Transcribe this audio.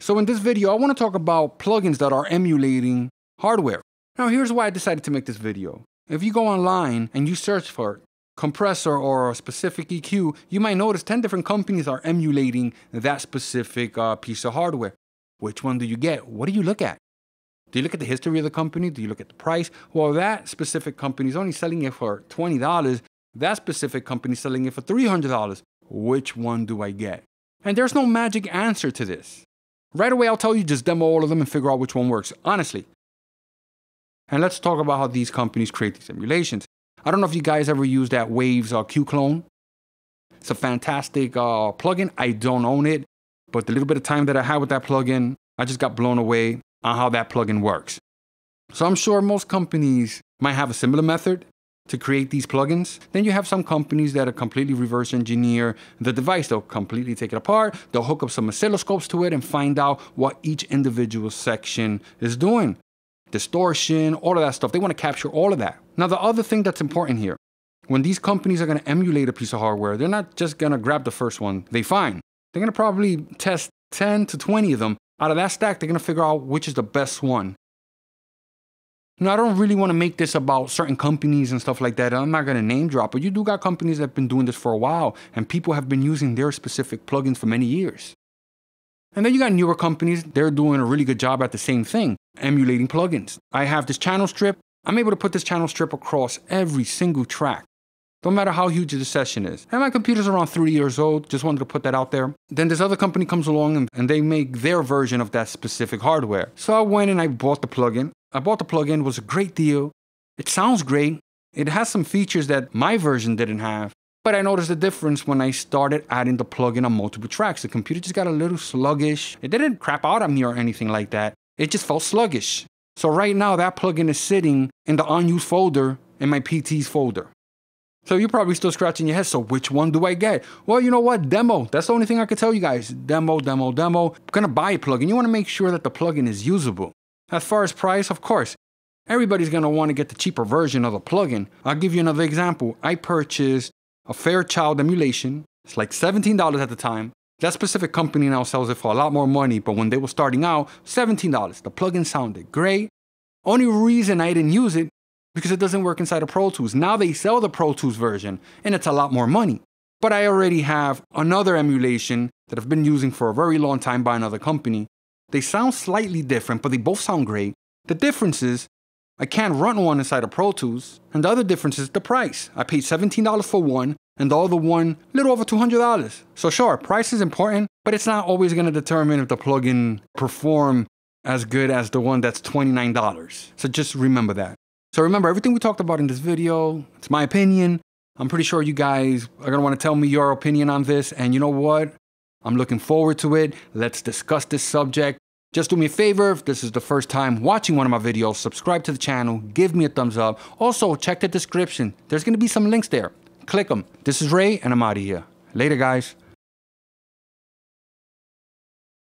So in this video, I want to talk about plugins that are emulating hardware. Now here's why I decided to make this video. If you go online and you search for compressor or a specific EQ, you might notice 10 different companies are emulating that specific piece of hardware. Which one do you get? What do you look at? Do you look at the history of the company? Do you look at the price? Well, that specific company is only selling it for $20. That specific company is selling it for $300. Which one do I get? And there's no magic answer to this. Right away, I'll tell you, just demo all of them and figure out which one works, honestly. And let's talk about how these companies create these emulations. I don't know if you guys ever used that Waves Q clone. It's a fantastic plugin. I don't own it, but the little bit of time that I had with that plugin, I just got blown away on how that plugin works. So I'm sure most companies might have a similar method to create these plugins. Then you have some companies that are completely reverse engineer the device. They'll completely take it apart. They'll hook up some oscilloscopes to it and find out what each individual section is doing. Distortion, all of that stuff. They want to capture all of that. Now, the other thing that's important here, when these companies are going to emulate a piece of hardware, they're not just going to grab the first one they find. They're going to probably test 10 to 20 of them. Out of that stack, they're going to figure out which is the best one. Now, I don't really want to make this about certain companies and stuff like that. I'm not going to name drop, but you do got companies that have been doing this for a while, and people have been using their specific plugins for many years. And then you got newer companies, they're doing a really good job at the same thing, emulating plugins. I have this channel strip. I'm able to put this channel strip across every single track. Don't matter how huge the session is. And my computer's around 3 years old, just wanted to put that out there. Then this other company comes along and they make their version of that specific hardware. So I went and I bought the plugin. I bought the plugin, it was a great deal. It sounds great. It has some features that my version didn't have. But I noticed the difference when I started adding the plugin on multiple tracks. The computer just got a little sluggish. It didn't crap out on me or anything like that. It just felt sluggish. So right now that plugin is sitting in the unused folder in my PT's folder. So you're probably still scratching your head. So which one do I get? Well, you know what? Demo. That's the only thing I could tell you guys. Demo. Gonna buy a plugin. You want to make sure that the plugin is usable. As far as price, of course, everybody's gonna want to get the cheaper version of the plugin. I'll give you another example. I purchased a Fairchild emulation. It's like $17 at the time. That specific company now sells it for a lot more money, but when they were starting out, $17. The plugin sounded great. Only reason I didn't use it, because it doesn't work inside of Pro Tools. Now they sell the Pro Tools version, and it's a lot more money. But I already have another emulation that I've been using for a very long time by another company. They sound slightly different, but they both sound great. The difference is, I can't run one inside of Pro Tools, and the other difference is the price. I paid $17 for one, and the other one, a little over $200. So sure, price is important, but it's not always gonna determine if the plugin perform as good as the one that's $29. So just remember that. So remember, everything we talked about in this video, it's my opinion. I'm pretty sure you guys are gonna wanna tell me your opinion on this, and you know what? I'm looking forward to it. Let's discuss this subject. Just do me a favor, if this is the first time watching one of my videos, subscribe to the channel, give me a thumbs up. Also, check the description. There's gonna be some links there. Click them. This is Ray, and I'm out of here. Later, guys.